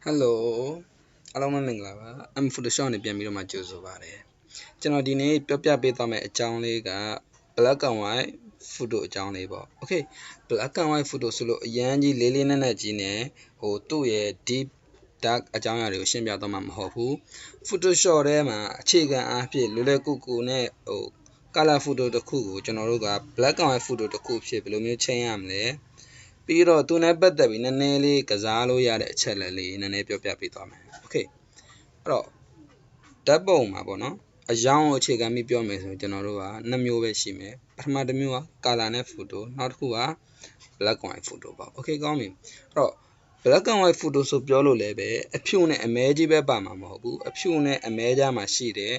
Hello အားလုံးပဲမင်္ဂလာပါ I'm Photoshop နဲ့ပြန်ပြီးတော့မှကြိုဆိုပါရစေကျွန်တော်ဒီနေ့ပြောပြပေးသွားမယ့်အကြောင်းလေးက black and white photo အကြောင်းလေးပေါ့ Okay black and white photo ဆိုလို့အရန်ကြီးလေးလေးနက်နက်ကြီးနဲ့သူ့ရဲ့ deep dark အကြောင်းအရာတွေကိုရှင်းပြသွားမှာမဟုတ်ဘူး Photoshop ထဲမှာအခြေခံအားဖြင့်လွယ်လွယ်ကူကူနဲ့ color photo တစ်ခုကိုကျွန်တော်တို့က black and white photo တစ်ခုဖြစ်ဘယ်လိုမျိုးချိန်ရမလဲပြီးတော့သူနဲ့ပတ်သက်ပြီးနည်းနည်းလေးကစားလို့ရတဲ့အချက်လက်လေးနည်းနည်းပြောပြပေးသွားမယ်။ Okay အဲ့တော့ဓာတ်ပုံမှာပေါ့နော်အယောင်အခြေခံပြီးပြောမယ်ဆိုရင်ကျွန်တော်တို့ကနှစ်မျိုးပဲရှိမယ်ပထမတစ်မျိုးက color နဲ့ photo နောက်တစ်ခုက black and white photo ပေါ့ Okay ကောင်းပြီအဲ့တော့ black and white photo ဆိုပြောလို့လည်းပဲအဖြူနဲ့အမဲကြီးပဲပါမှာမဟုတ်ဘူးအဖြူနဲ့အမဲကြားမှာရှိတဲ့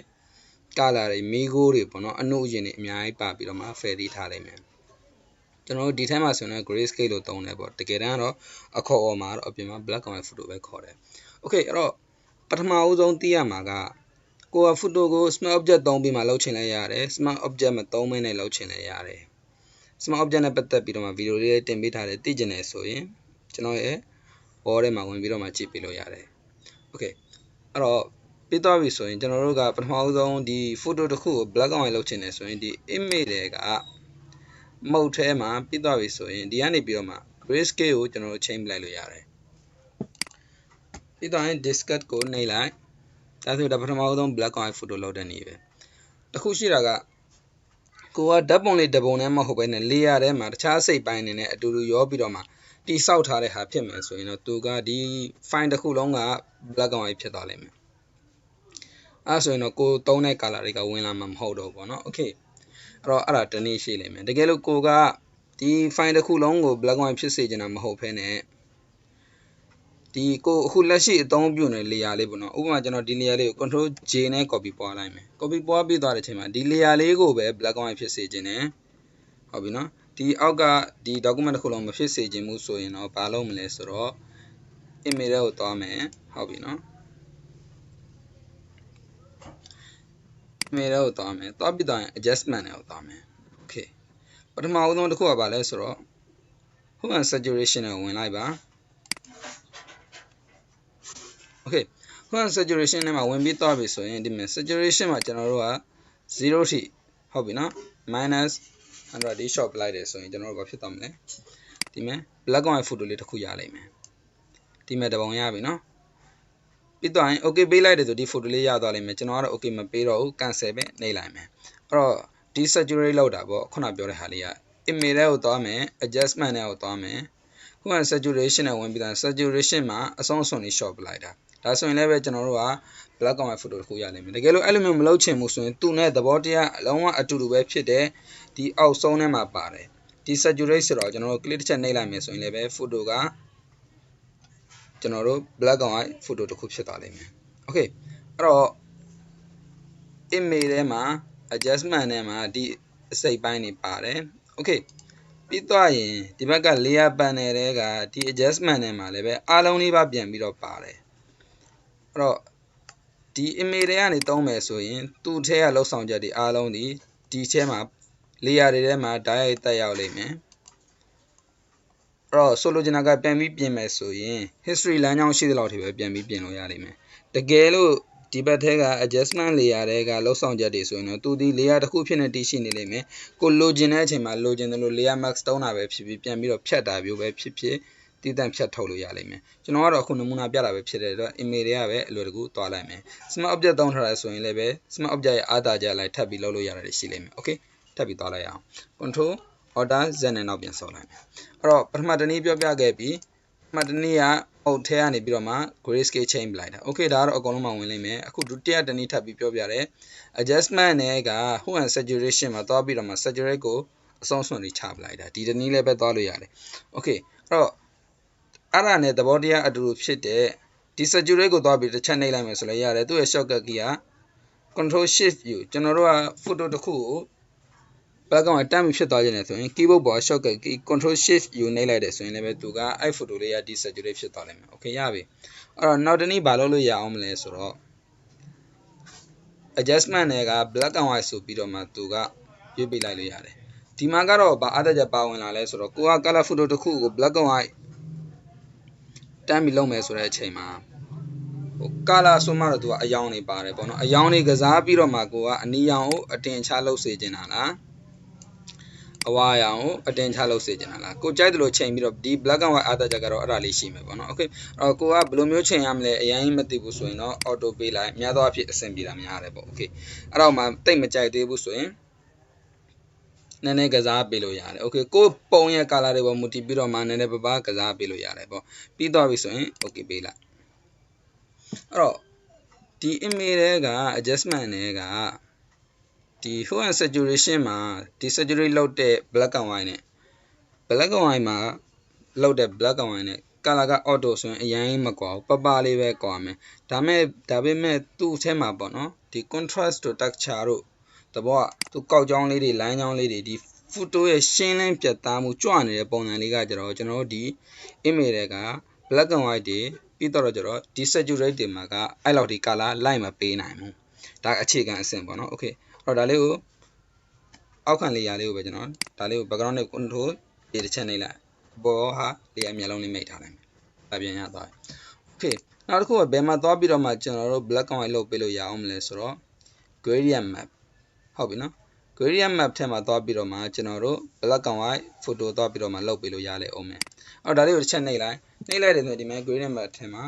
color တွေမီးခိုးတွေပေါ့နော်အနုအရင်တွေအများကြီးပါပြီးတော့မှဖယ်သီးထားလိုက်မယ်ကျွန်တော်တို့ဒီထဲမှာဆိုရင် gray scale လို့သုံးတယ်ပေါ့တကယ်တမ်းတော့အခေါ်အဝေါ်မှာတော့အပြင်မှာ black and white photo ပဲခေါ်တယ် Okay အဲ့တော့ပထမဦးဆုံးသိရမှာကကိုယ်က photo ကို smart object သုံးပြီးမှလုပ်ချင်လဲရတယ် smart object မသုံးဘဲနဲ့လုပ်ချင်လဲရတယ် smart object နဲ့ပတ်သက်ပြီးတော့မှဗီဒီယိုလေးတင်ပေးထားတယ်သိကျင်တယ်ဆိုရင်ကျွန်တော်ရဲ့ wall ထဲမှာဝင်ပြီးတော့မှကြည့်ပေးလို့ရတယ် Okay အဲ့တော့ပြီးသွားပြီဆိုရင်ကျွန်တော်တို့ကပထမဦးဆုံးဒီ photo တစ်ခုကို black and white လုပ်ချင်တယ်ဆိုရင်ဒီ image တွေကမုတ်ထဲမှာပြီးသွားပြီဆိုရင်ဒီကနေပြီးတော့မှ grayscale ကိုကျွန်တော်တို့ချိန်ပလိုက်လို့ရတယ်ပြီးတော့ရင် discard ကိုနှိပ်လိုက်ဒါဆိုဒါပထမဆုံး black and white photo လုပ်တဲ့နည်းပဲတခုရှိတာကကိုကဓာတ်ပုံလေးတစ်ပုံနဲ့မဟုတ်ဘဲနဲ့ layer ထဲမှာတခြားစိတ်ပိုင်းနေနဲ့အတူတူရောပြီးတော့မှတိဆောက်ထားတဲ့ဟာဖြစ်မယ်ဆိုရင်တော့သူကဒီ file တစ်ခုလုံးက black and white ဖြစ်သွားလိမ့်မယ်အဲဆိုရင်တော့ကိုသုံးတဲ့ color တွေကဝင်လာမှာမဟုတ်တော့ဘူးပေါ့နော် Okayအဲ့တော့အဲ့ဒါတနည်းရှိလိမ့်မယ်တကယ်လို့ကိုကဒီ file တစ်ခုလုံးကို black and white ဖြစ်စေချင်တာမဟုတ်ဘဲနဲ့ဒီကိုအခုလက်ရှိအသုံးပြုနေတဲ့ layer လေးပေါ့နော်ဥပမာကျွန်တော်ဒီ layer လေးကို control J နဲ့ copy ပွားလိုက်မယ် copy ပွားပြီးသွားတဲ့အချိန်မှာဒီ layer လေးကိုပဲ black and white ဖြစ်စေချင်တယ်ဟုတ်ပြီနော်ဒီအောက်ကဒီ document တစ်ခုလုံးမဖြစ်စေချင်ဘူးဆိုရင်တော့ဘာလုပ်မလဲဆိုတော့ image ကိုသွားမယ်ဟုတ်ပြီနော်image ကိုသွားမယ်သွားပြီးတော့ adjustment ကိုသွားမယ် Okay ပထမဦးဆုံးတစ်ခုကဘာလဲဆိုတော့ hue and saturation ကိုဝင်လိုက်ပါ Okay hue and saturation နဲ့မှာဝင်ပြီးသွားပြီဆိုရင်ဒီမှာ saturation မှာကျွန်တော်တို့က0ထိဟုတ်ပြီနော် -100 ဒီ short လိုက်တယ်ဆိုရင်ကျွန်တော်တို့ဘာဖြစ်သွားမလဲဒီမှာ black and white photo လေးတစ်ခုရလိမ့်မယ်ဒီမှာတပုံရပြီနော်ပြီးတော့ရင် okay ပေးလိုက်တယ်ဆိုဒီ photo လေးရသွားလိမ့်မယ်ကျွန်တော်ကတော့ okay မပေးတော့ဘူး cancel ပဲနှိပ်လိုက်မယ်အဲ့တော့ဒီ saturate လောက်တာပေါ့ခုနပြောတဲ့ဟာလေးက image ကိုသွားမယ် adjustment ကိုသွားမယ် hue and saturation နဲ့ဝင်ပြီးတော့ saturation မှာအဆုံးအစွန်လေး short ပလိုက်တာဒါဆိုရင်လည်းပဲကျွန်တော်တို့က black and white photo တစ်ခုရလိမ့်မယ်တကယ်လို့အဲ့လိုမျိုးမလုပ်ချင်ဘူးဆိုရင်သူ့နဲ့သဘောတရားအလုံးဝအတူတူပဲဖြစ်တဲ့ဒီအောက်ဆုံးထဲမှာပါတယ်ဒီ saturate ဆိုတော့ကျွန်တော်တို့ click တစ်ချက်နှိပ်လိုက်မယ်ဆိုရင်လည်းပဲ photo ကကျွန်တော်တို့ black and white photo တစ်ခုဖြစ်သွားလိမ့်မယ် Okay အဲ့တော့ image ထဲမှာ adjustment ထဲမှာဒီအစိတ်ပိုင်းတွေပါတယ် Okay ပြီးသွားရင်ဒီဘက်က layer panel တွေကဒီ adjustment ထဲမှာလည်းပဲအားလုံးလေးပါပြန်ပြီးတော့ပါတယ်အဲ့တော့ဒီ image တွေကနေသုံးမယ်ဆိုရင်သူ့ထဲကလောက်ဆောင်ချက်တွေအားလုံးဒီထဲမှာ layer တွေထဲမှာ direct တက်ရောက်လိမ့်မယ်အဲ့တော့ဆိုလိုချင်တာကပြန်ပြီးပြင်မယ်ဆိုရင် history လမ်းကြောင်းရှိသလောက်ထိပဲပြန်ပြီးပြင်လို့ရလိမ့်မယ်တကယ်လို့ဒီဘက်ထဲက adjustment layer တွေကလောက်ဆောင်ချက်တွေဆိုရင်တော့သူဒီ layer တစ်ခုဖြစ်နေတည်ရှိနေလိမ့်မယ်ကိုလိုချင်တဲ့အချိန်မှာလိုချင်တယ်လို့ layer mask သုံးတာပဲဖြစ်ဖြစ်ပြန်ပြီးတော့ဖြတ်တာမျိုးပဲဖြစ်ဖြစ်တည်တံ့ဖြတ်ထုတ်လို့ရလိမ့်မယ်ကျွန်တော်ကတော့အခုနမူနာပြတာပဲဖြစ်တဲ့အတွက် image တွေကပဲအလွယ်တကူသွားလိုက်မယ် smart object သုံးထားရဆိုရင်လည်းပဲ smart object ရဲ့အားသာချက်လိုက်ထပ်ပြီးလုပ်လို့ရတယ်ရှိလိမ့်မယ် Okay ထပ်ပြီးသွားလိုက်အောင် control order z နဲ့နောက်ပြန်ဆုပ်လိုက်မယ်အဲ့တော့ပထမတနည်းပြောပြခဲ့ပြီးပထမတနည်းကအုတ်ထဲကနေပြီးတော့မှ grayscale change ပလိုက်တာ Okay ဒါကတော့အကုန်လုံးမှဝင်လိမ့်မယ်အခုဒုတိယတနည်းထပ်ပြီးပြောပြတယ် adjustment နဲ့က hue and saturation မှာသွားပြီးတော့မှ saturate ကိုအဆုံးစွန်လေးချပလိုက်တာဒီတနည်းလည်းပဲသွားလို့ရတယ် Okay အဲ့တော့အဲ့ဒါနဲ့သဘောတရားအတူတူဖြစ်တဲ့ဒီ saturate ကိုသွားပြီးတစ်ချက်နှိပ်လိုက်မယ်ဆိုလည်းရတယ်သူ့ရဲ့ shortcut key က control shift u ကျွန်တော်တို့က photo တစ်ခုကိုblack and white တမ်းပြီးဖြစ်သွားခြင်းနဲ့ဆိုရင် keyboard ပေါ် shortcut key control shift u နှိပ်လိုက်တယ်ဆိုရင်လည်းပဲသူကအဲ့ photo လေးက desaturate ဖြစ်သွားလိမ့်မယ် Okay ရပြီအဲ့တော့နောက်တနည်းဘာလုပ်လို့ရအောင်မလဲဆိုတော့ adjustment တွေက black and white ဆိုပြီးတော့မှသူကရွေးပေးလိုက်လို့ရတယ်ဒီမှာကတော့ဘာအားသက်ချက်ပါဝင်လာလဲဆိုတော့ကိုက color photo တစ်ခုကို black and white တမ်းပြီးလုပ်မယ်ဆိုတဲ့အချိန်မှာ color ဆိုမှတော့သူကအယောင်တွေပါတယ်ပေါ့နော်အယောင်တွေကစားပြီးတော့မှကိုကအနီရောင်ကိုအတင်ချလုပ်စေချင်တာလားအဝါရောင်ကိုအတင်ချလုပ်စေချင်တာလားကိုကြိုက်တယ်လို့ချိန်ပြီးတော့ဒီ black and white အားတက်ချက်ကတော့အဲ့ဒါလေးရှိမယ်ပေါ့နော် okay အဲ့တော့ကိုကဘယ်လိုမျိုးချိန်ရမလဲအရင်မသိဘူးဆိုရင်တော့ auto ပေးလိုက်များသောအားဖြင့်အဆင်ပြေတာများတယ်ပေါ့ okay အဲ့တော့မှတိတ်မကြိုက်သေးဘူးဆိုရင်နည်းနည်းကစားပေးလို့ရတယ် okay ကိုပုံရဲ့ color တွေပေါ်မူတည်ပြီးတော့မှနည်းနည်းပါးကစားပေးလို့ရတယ်ပေါ့ပြီးတော့ပြီဆိုရင် okay ပေးလိုက်အဲ့တော့ဒီ image တွေက adjustment တွေကဒီ hue and saturation မှာဒီ saturate လုပ်တဲ့ black and white နဲ့ black and white မှာလုပ်တဲ့ black and white နဲ့ color က auto ဆိုရင်အရင်မကွာဘူးပပလေးပဲကွာမယ်ဒါပေမဲ့သူ့အထဲမှာပေါ့နော်ဒီ contrast တို့ texture တို့တဘောကသူကောက်ကြောင်းလေးတွေ line ကြောင်းလေးတွေဒီ photo ရဲ့ရှင်းလင်းပြတ်သားမှုကြွနေတဲ့ပုံစံလေးကကျွန်တော်တို့ဒီ image တွေက black and white တွေပြီးတော့ကျတော့ဒီ saturate တွေမှာကအဲ့လောက်ဒီ color လိုက်မပေးနိုင်ဘူးဒါအခြေခံအဆင့်ပေါ့နော် okay အဲ့တော့ဒါလေးကိုအောက်ခံလေယာလေးကိုပဲကျွန်တော်ဒါလေးကို background နဲ့ control ဒီတစ်ချက်နှိပ်လိုက်ဘောဟာလေယာမျက်လုံးလေးမိတ်ထားလိုက်မယ်ပြန်ရသွားပြီ okay နောက်တစ်ခုကဘယ်မှာသွားပြီးတော့မှကျွန်တော်တို့ black and white လုပ်ပေးလို့ရအောင်မလဲဆိုတော့ gradient map ဟုတ်ပြီနော် gradient map ထဲမှာသွားပြီးတော့မှကျွန်တော်တို့ black and white photo သွားပြီးတော့မှလုပ်ပေးလို့ရလေအောင်မယ်အဲ့တော့ဒါလေးကိုတစ်ချက်နှိပ်လိုက်တယ်ဆိုဒီမှာ gradient map ထဲမှာ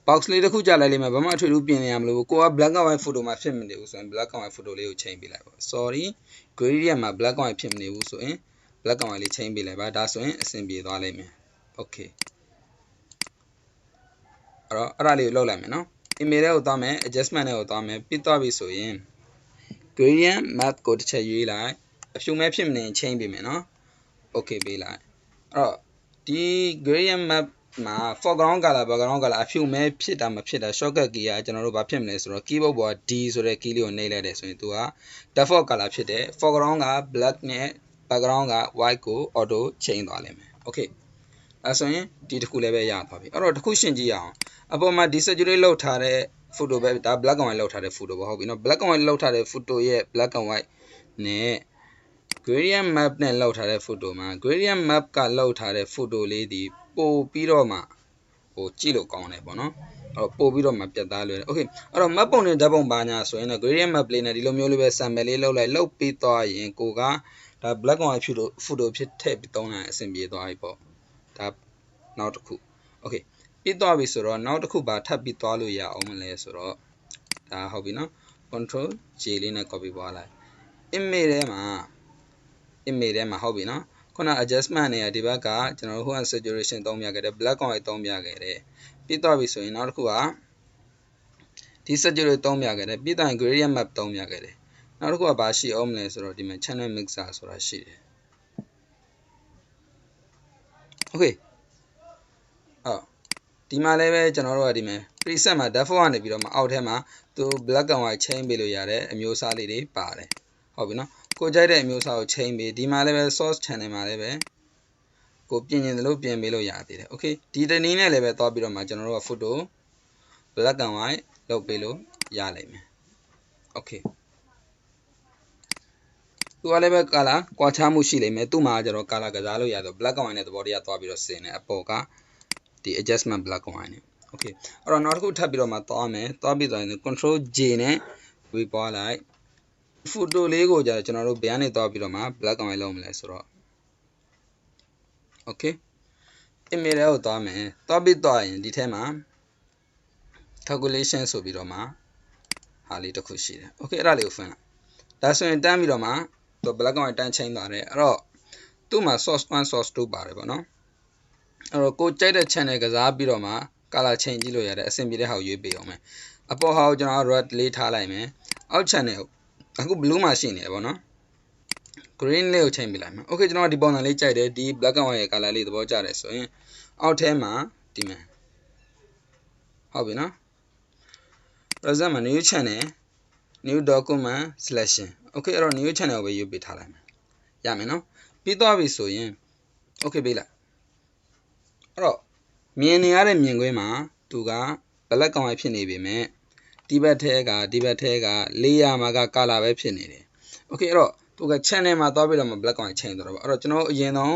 box လေးတစ်ခုကြာလိုက်လိမ့်မယ်ဘာမှအထွေထူးပြင်နေရမလို့ကိုက black and white photo မှာဖြစ်မနေဘူးဆိုရင် black and white photo လေးကိုချိန်ပေးလိုက်ပါ sorry gradient မှာ black and white ဖြစ်မနေဘူးဆိုရင် black and white လေးချိန်ပေးလိုက်ပါဒါဆိုရင်အဆင်ပြေသွားလိမ့်မယ် okay အဲ့တော့အဲ့ဒါလေးကိုလုပ်လိုက်မယ်နော် image တွေကိုသွားမယ် adjustment တွေကိုသွားမယ်ပြီးသွားပြီဆိုရင် gradient map ကိုတစ်ချက်ရွေးလိုက်အဖြူမဲ့ဖြစ်မနေချိန်ပေးမယ်နော် okay ပေးလိုက်အဲ့တော့ဒီ gradient map မှာ foreground color background color အဖြူမဲ့ဖြစ်တာမဖြစ်တာ shortcut key ကကျွန်တော်တို့ဘာဖြစ်မလဲဆိုတော့ keyboard ပေါ်က D ဆိုတဲ့ key လေးကိုနှိပ်လိုက်တယ်ဆိုရင်သူက default color ဖြစ်တယ် foreground က black နဲ့ background က white ကို auto change သွားလိမ့်မယ် okay အဲဆိုရင်ဒီတစ်ခုလည်းပဲရသွားပြီအဲ့တော့တစ်ခုရှင်းကြည့်အောင်အပေါ်မှာ desaturate လောက်ထားတဲ့ photo ပဲဒါ black and white လောက်ထားတဲ့ photo ပေါ့ဟုတ်ပြီနော် black and white လောက်ထားတဲ့ photo ရဲ့ black and white နဲ့ gradient map နဲ့လောက်ထားတဲ့ photo မှာ gradient map ကလောက်ထားတဲ့ photo လေးဒီပို့ပြီးတော့မှဟိုကြည့်လို့ကောင်းတယ်ပေါ့နော်အဲ့တော့ပို့ပြီးတော့မှပြတ်သားလွယ်တယ် okay အဲ့တော့ map ပုံနဲ့ဓာတ်ပုံပါညာဆိုရင်တော့ gradient map လေးနဲ့ဒီလိုမျိုးလေးပဲ sample လေးလောက်လိုက်လောက်ပြီးသွားရင်ကိုကဒါ black and white photo ဖြစ်ထည့်ပြီးသုံးလိုက်အဆင်ပြေသွားပြီပေါ့ဒါနောက်တစ်ခု okay ပြီးသွားပြီဆိုတော့နောက်တစ်ခုပါထပ်ပြီးသွားလို့ရအောင်မလဲဆိုတော့ဒါဟုတ်ပြီနော် control J လေးနဲ့ copy ပွားလိုက် image ထဲမှာဟုတ်ပြီနော်ခုန adjustment တွေကဒီဘက်ကကျွန်တော်တို့ hue and saturation သုံးပြခဲ့တယ် black and white သုံးပြခဲ့တယ်ပြီးသွားပြီဆိုရင်နောက်တစ်ခုကဒီ saturate သုံးပြခဲ့တယ်ပြီးတော့ gradient map သုံးပြခဲ့တယ်နောက်တစ်ခုကဘာရှိအောင်မလဲဆိုတော့ဒီမှာ channel mixer ဆိုတာရှိတယ် okay ဒီမှာလည်းပဲကျွန်တော်တို့ကဒီမှာ preset မှာ default ကနေပြီးတော့မှအောက်ထဲမှာသူ black and white change ပေးလို့ရတဲ့အမျိုးအစားလေးတွေပါတယ်ဟုတ်ပြီနော်ကိုကြိုက်တဲ့အမျိုးအစားကို change ပေးဒီမှာလည်းပဲ source channel မှာလည်းပဲကိုပြင်ရင်လို့ပြင်ပေးလို့ရသေးတယ် okay ဒီတနည်းနဲ့လည်းပဲသွားပြီးတော့မှကျွန်တော်တို့က photo black and white လုပ်ပေးလို့ရလိမ့်မယ် okay သူကလည်းပဲ color ကွာခြားမှုရှိလိမ့်မယ်သူ့မှာကျတော့ color ကစားလို့ရတော့ black and white နဲ့သဘောတရားသွားပြီးတော့ဆင်တယ်အပေါ်ကဒီ adjustment black and white နဲ့ okay အဲ့တော့နောက်တစ်ခုထပ်ပြီးတော့မှသွားမယ်သွားပြီးသွားရင် control J နဲ့ဝေးပွားလိုက် photo လေးကိုကြာကျွန်တော်တို့ဘယ်ကနေသွားပြီးတော့မှ black and white လုပ်မလဲဆိုတော့ okay image ကိုသွားမယ်သွားပြီးသွားရင်ဒီထဲမှာ calculation ဆိုပြီးတော့မှဟာလေးတစ်ခုရှိတယ် okay အဲ့ဒါလေးကိုဖွင့်လိုက်ဒါဆိုရင်တန်းပြီးတော့မှသူ black and white တန်းချိန်သွားတယ်အဲ့တော့သူ့မှာ source 1 source 2ပါတယ်ပေါ့နော်အဲ့တော့ကိုကြိုက်တဲ့ channel ကစားပြီးတော့မှ color change ကြည့်လို့ရတယ်အဆင်ပြေတဲ့ဟာကိုရွေးပေးအောင်မယ်အပေါ်ဟာကိုကျွန်တော် red လေးထားလိုက်မယ်အောက် channel ကိုအခု blue မှာရှိနေတယ်ပေါ့နော် green လေးကိုချိန်ပေးလိုက်မယ် okay ကျွန်တော်ဒီပုံစံလေးကြိုက်တယ်ဒီ black and white ရဲ့ color လေးသဘောကျတယ်ဆိုရင်အောက်ထဲမှာဒီမှာဟုတ်ပြီနော် present မှာ new channel new document selection okay အဲ့တော့ new channel ကိုပဲရွေးပေးထားလိုက်မယ်ရမယ်နော်ပြီးသွားပြီဆိုရင် okay ပေးလိုက်အဲ့တော့မြင်နေရတဲ့မြင်ကွင်းမှာသူက black and white ဖြစ်နေပြီမဲ့ဒီဘက်ထဲက layer မှာက color ပဲဖြစ်နေတယ် okay အဲ့တော့သူက channel မှာသွားပြီးတော့မှ black and white ချိန်သွားတော့ပေါ့အဲ့တော့ကျွန်တော်အရင်ဆုံး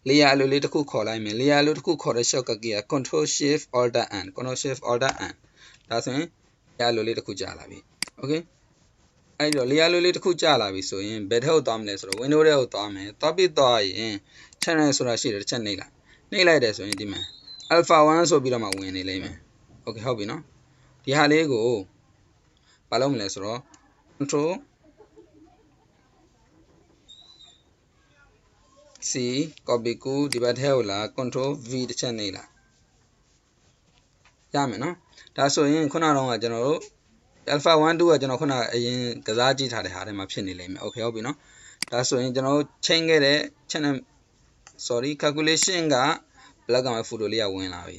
layer လိုလေးတစ်ခုခေါ်လိုက်မယ် layer လိုတစ်ခုခေါ်တဲ့ shortcut key က control shift alt n control shift alt n ဒါဆိုရင် layer လိုလေးတစ်ခုကြာလာပြီ okay အဲ့တော့ layer လိုလေးတစ်ခုကြာလာပြီဆိုရင်ဘယ်ထဲကိုသွားမလဲဆိုတော့ window ထဲကိုသွားမယ်သွားပြီးသွားရင် channel ဆိုတာရှိတယ်တစ်ချက်နှိပ်လိုက်တယ်ဆိုရင်ဒီမှာ alpha 1ဆိုပြီးတော့မှဝင်နေလိမ့်မယ် okay ဟုတ်ပြီနော်ဒီဟာလေးကိုဘာလုပ်မလဲဆိုတော့ control C copy ကိုဒီဘက်ထဲကိုလာ control V တစ်ချက်နှိပ်လိုက်ရမယ်နော်ဒါဆိုရင်ခုနကတော့ကျွန်တော်တို့ alpha 1 2ကကျွန်တော်ခုနအရင်ကစားကြည့်ထားတဲ့ဟာထဲမှာဖြစ်နေလိမ့်မယ် okay ဟုတ်ပြီနော်ဒါဆိုရင်ကျွန်တော်တို့ချိန်ခဲ့တဲ့ channel calculation က black and white photo လေးကဝင်လာပြီ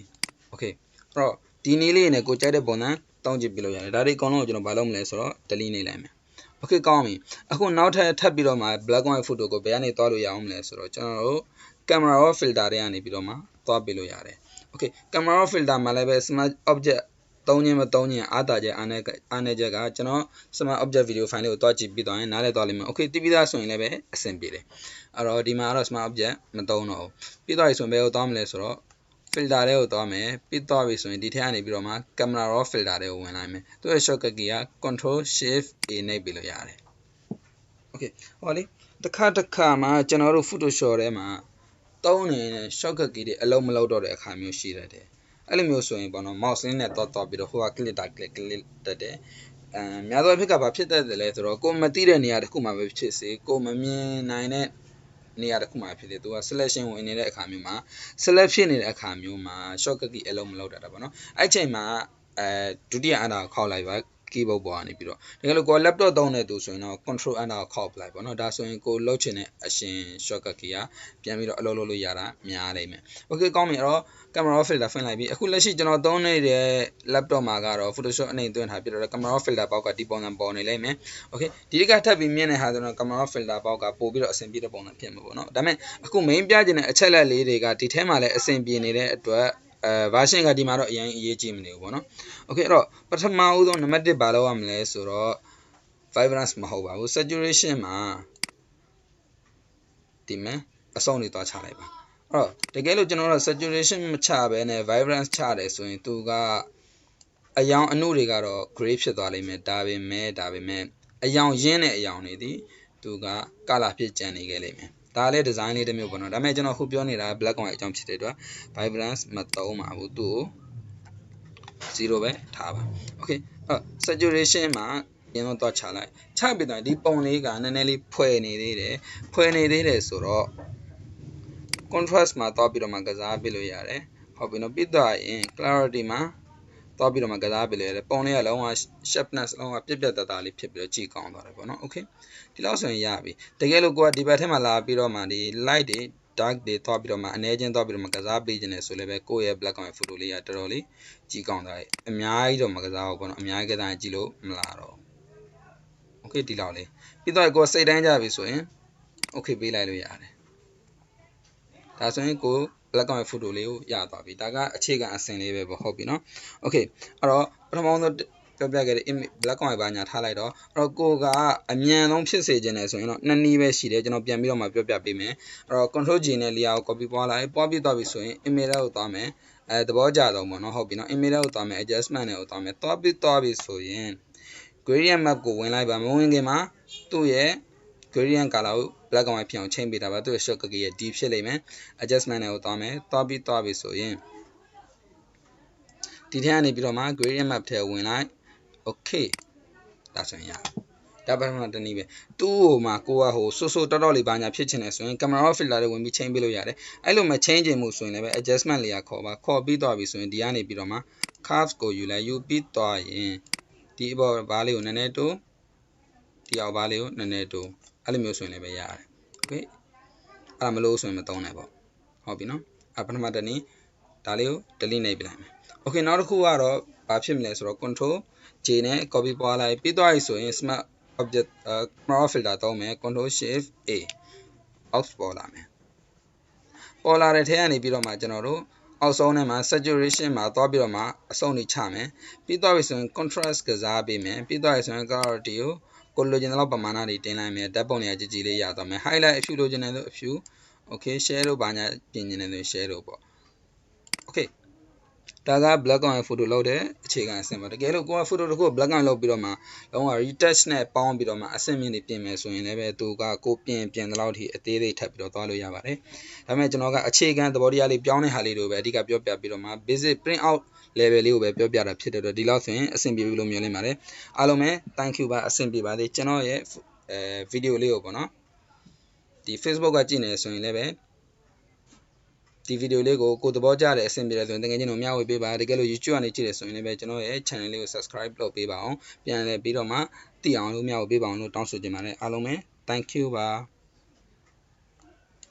okay အဲ့တော့ဒီနည်းလေးနဲ့ကိုကြိုက်တဲ့ပုံစံတောင်းကြည့်ပြလို့ရတယ်ဒါတွေအကုန်လုံးကိုကျွန်တော်ဘာလုပ်မလဲဆိုတော့ delete နှိပ်လိုက်မယ် okay ကောင်းပြီအခုနောက်ထပ်ပြီးတော့မှ black and white photo ကိုဘယ်ကနေသွားလို့ရအောင်မလဲဆိုတော့ကျွန်တော်တို့ camera raw filter တွေကနေပြီးတော့မှသွားပြလို့ရတယ် okay camera raw filter မှာလည်းပဲ smart object သုံးခြင်းမသုံးခြင်းအားတာချက်အားနည်းချက်ကကျွန်တော် smart object video file လေးကိုတွားကြည့်ပြီးတော့ရင်နားလည်သွားလိမ့်မယ် okay တည်ပြီးသားဆိုရင်လည်းပဲအဆင်ပြေတယ်အဲ့တော့ဒီမှာကတော့ smart object မသုံးတော့ဘူးပြီးသွားပြီဆိုရင်ဘယ်ကိုသွားမလဲဆိုတော့ filter တွေကိုသွားမယ်ပြီးသွားပြီဆိုရင်ဒီထက်ကနေပြီးတော့မှ camera raw filter တွေကိုဝင်လိုက်မယ်သူ့ရဲ့ shortcut key က control shift a နှိပ်ပြီးလို့ရတယ် okay ဟောလေတစ်ခါမှာကျွန်တော်တို့ photoshop ထဲမှာသုံးနေတဲ့ shortcut key တွေအလုံးမလုံးတော့တဲ့အခါမျိုးရှိရတယ်အဲ့လိုမျိုးဆိုရင်ပေါ့နော် mouse လေးနဲ့တော့ပြီးတော့ဟိုက click တက်တယ်များသောအားဖြင့်ကဘာဖြစ်တတ်တယ်လဲဆိုတော့ကိုမသိတဲ့နေရာတစ်ခုမှာပဲဖြစ်စေကိုမမြင်နိုင်တဲ့နေရာတစ်ခုမှာဖြစ်တယ်သူက selection ဝင်နေတဲ့အခါမျိုးမှာ select ဖြစ်နေတဲ့အခါမျိုးမှာ shortcut key အလုံးမလုံးတတ်တာပေါ့နော်အဲ့ချိန်မှာဒုတိယအနာကိုခောက်လိုက်ပါ keyboard ပေါ်ကနေပြီးတော့တကယ်လို့ကို laptop သုံးနေသူဆိုရင်တော့ control enter ကိုခောက်ပလိုက်ပေါ့နော်ဒါဆိုရင်ကိုလှုပ်ချင်တဲ့အရှင် shortcut key ကပြန်ပြီးတော့အလုပ်လုပ်လို့ရတာများလိမ့်မယ် okay ကောင်းပြီအဲ့တော့ camera raw filter ဖွင့်လိုက်ပြီအခုလက်ရှိကျွန်တော်သုံးနေတဲ့ laptop မှာကတော့ photoshop အနေနဲ့တွင်းထားပြတော့ camera raw filter ပေါက်ကဒီပုံစံပေါ်နေလိမ့်မယ် okay ဒီကထပ်ပြီးမြင်တဲ့ဟာဆိုတော့ camera raw filter ပေါက်ကပို့ပြီးတော့အဆင်ပြေတဲ့ပုံစံဖြစ်မှာပေါ့နော်ဒါပေမဲ့အခု main ပြချင်တဲ့အချက်လက်လေးတွေကဒီထဲမှာလည်းအဆင်ပြေနေတဲ့အတွက်version ကဒီမှာတော့အရင်အရေးကြီးမနေဘူးပေါ့နော် okay အဲ့တော့ပထမဦးဆုံးနံပါတ်1ဘာလုပ်ရမလဲဆိုတော့ vibrance မဟုတ်ပါဘူး saturation မှာဒီမှာအဆုံးတွေသွားချလိုက်ပါအဲ့တော့တကယ်လို့ကျွန်တော်တို့ saturation မချဘဲနဲ့ vibrance ချတယ်ဆိုရင်သူကအယောင်အနုတွေကတော့ gray ဖြစ်သွားလိမ့်မယ်ဒါပေမဲ့အယောင်ရင်းတဲ့အယောင်တွေဒီသူက color ဖြစ်ကျန်နေခဲ့လိမ့်မယ်ဒါလည်း design လေးတစ်မျိုးပေါ့နော်ဒါပေမဲ့ကျွန်တော်ခုပြောနေတာ black and white အကြောင်းဖြစ်တဲ့အတွက် vibrance မသုံးပါဘူးသူ့ကို0ပဲထားပါ okay အဲ့ saturation မှာရင်းတော့တွားချလိုက်ချပြီးတော့ဒီပုံလေးကနည်းနည်းလေးဖွဲ့နေသေးတယ်ဆိုတော့ contrast မှာတွားပြီးတော့မှကစားပြလို့ရတယ်ဟုတ်ပြီနော်ပြီးတော့ရင် clarity မှာတွားပြီးတော့မှကစားပြလို့ရတယ်ပုံလေးကလုံးဝ sharpness လုံးဝပြက်တသားလေးဖြစ်ပြီးတော့ကြည့်ကောင်းသွားတယ်ပေါ့နော် okay ဒီလောက်ဆိုရင်ရပြီတကယ်လို့ကိုကဒီဘက်ထဲမှာလာပြီးတော့မှဒီ light တွေ dark တွေတွားပြီးတော့မှအနေချင်းတွားပြီးတော့မှကစားပေးခြင်းနဲ့ဆိုလည်းပဲကိုယ့်ရဲ့ black and white photo လေးကတော်တော်လေးကြည့်ကောင်းသွားတယ်အများကြီးတော့မကစားဘူးပေါ့နော်အများကြီးကစားရင်ကြည့်လို့မလာတော့ okay ဒီလောက်လေးပြီးတော့ကိုယ်စိတ်တိုင်းကြပြီဆိုရင် okay ပေးလိုက်လို့ရတယ်ဒါဆိုရင်ကို black and white photo လေးကိုရသွားပြီဒါကအခြေခံအဆင့်လေးပဲပေါ့ဟုတ်ပြီနော် okay အဲ့တော့ပထမဆုံးပြောပြခဲ့တဲ့ black and white ဘာညာထားလိုက်တော့အဲ့တော့ကိုကအမြန်ဆုံးဖြစ်စေခြင်းနဲ့ဆိုရင်တော့နှစ်နည်းပဲရှိတယ်ကျွန်တော်ပြန်ပြီးတော့မှပြောပြပေးမယ်အဲ့တော့ control G နဲ့ layer ကို copy ပွားလိုက်ပြီးသွားပြီဆိုရင် image ကိုသွားမယ်သဘောကျတော့ပေါ့နော်ဟုတ်ပြီနော် image ကိုသွားမယ် adjustment ကိုသွားမယ်သွားပြီဆိုရင် gradient map ကိုဝင်လိုက်ပါမဝင်ခင်မှာသူ့ရဲ့ gradient color ကို black and white ဖြစ်အောင်ချိန်ပေးတာပါသူ့ရဲ့ shortcut key ရဲ့ D ဖြစ်လိမ့်မယ် adjustment ကိုသွားမယ်သွားပြီဆိုရင်ဒီထဲကနေပြီးတော့မှ gradient map ထဲဝင်လိုက် okay ဒါဆိုရင်ရဒါပထမတနည်းပဲသူ့ဟိုမှာကိုကဟိုစိုးတော်လေးဘာညာဖြစ်ချင်တယ်ဆိုရင် camera raw filter တွေဝင်ပြီးချိန်ပေးလို့ရတယ်အဲ့လိုမချိန်ချင်မှုဆိုရင်လည်းပဲ adjustment လေးခေါ်ပြီးသွားပြီဆိုရင်ဒီကနေပြီးတော့မှ curves ကိုယူလိုက်ယူပြီးသွားရင်ဒီအပေါ်ဘားလေးကိုနည်းနည်းတိုးဒီအောက်ဘားလေးကိုနည်းနည်းတိုးအဲ့လိုမျိုးဆိုရင်လည်းပဲရတယ် okay အဲ့ဒါမလို့ဆိုရင်မသုံးနိုင်ပါဘူးဟုတ်ပြီနော်အဲ့ပထမတနည်းဒါလေးကို delete နှိပ်ပြလိုက်မယ် okay နောက်တစ်ခုကတော့ဘာဖြစ်မလဲဆိုတော့ control J နဲ့ copy ပွားလိုက်ပြီးသွားပြီဆိုရင် smart object camera filter သုံးမယ် control shift A out ပေါ်လာမယ်ပေါ်လာတဲ့ထဲကနေပြီးတော့မှကျွန်တော်တို့အောက်ဆုံးထဲမှာ saturation မှာသွားပြီးတော့မှအဆုံးတွေချမယ်ပြီးသွားပြီဆိုရင် contrast ကစားပေးမယ်ပြီးသွားပြီဆိုရင် clarity ကိုလိုချင်တဲ့လောက်ပမာဏတွေတင်လိုက်မယ်ဓာတ်ပုံတွေကကြည်လေးရသွားမယ် highlight အဖြူလိုချင်တယ်လို့အဖြူ okay share လို့ဘာညာပြင်နေတယ်ဆို share လို့ပေါ့ okay ဒါက black and white photo လောက်တဲ့အခြေခံအဆင့်ပါတကယ်လို့ကိုက photo တစ်ခု black and white လောက်ပြီးတော့မှလုံးဝ retouch နဲ့ပေါင်းပြီးတော့မှအဆင့်မြင့်တွေပြင်မယ်ဆိုရင်လည်းပဲသူကကိုပြင်တဲ့လောက်ထိအသေးသေးထပ်ပြီးတော့သွားလို့ရပါတယ်ဒါပေမဲ့ကျွန်တော်ကအခြေခံသဘောတရားလေးပြောင်းတဲ့ဟာလေးတွေပဲအဓိကပြောပြပြီးတော့မှ basic print out level လေးကိုပဲပြောပြတာဖြစ်တဲ့အတွက်ဒီလောက်ဆိုရင်အဆင်ပြေပြီလို့မြင်နေပါတယ်အားလုံးပဲ thank you ပါအဆင်ပြေပါသေးကျွန်တော်ရဲ့video လေးကိုပေါ့နော်ဒီ Facebook ကကြည့်နေဆိုရင်လည်းပဲဒီဗီဒီယိုလေးကိုကိုသဘောကျတဲ့အဆင်ပြေတယ်ဆိုရင်တကယ်ချင်းတို့မျှဝေပေးပါတကယ်လို့ YouTube ကနေကြည့်တယ်ဆိုရင်လည်းပဲကျွန်တော်ရဲ့ channel လေးကို subscribe လုပ်ပေးပါအောင်ပြန်လည်ပြီးတော့မှသိအောင်လို့မျှဝေပေးပါအောင်လို့တောင်းဆိုချင်ပါတယ်အားလုံးပဲ thank you ပါ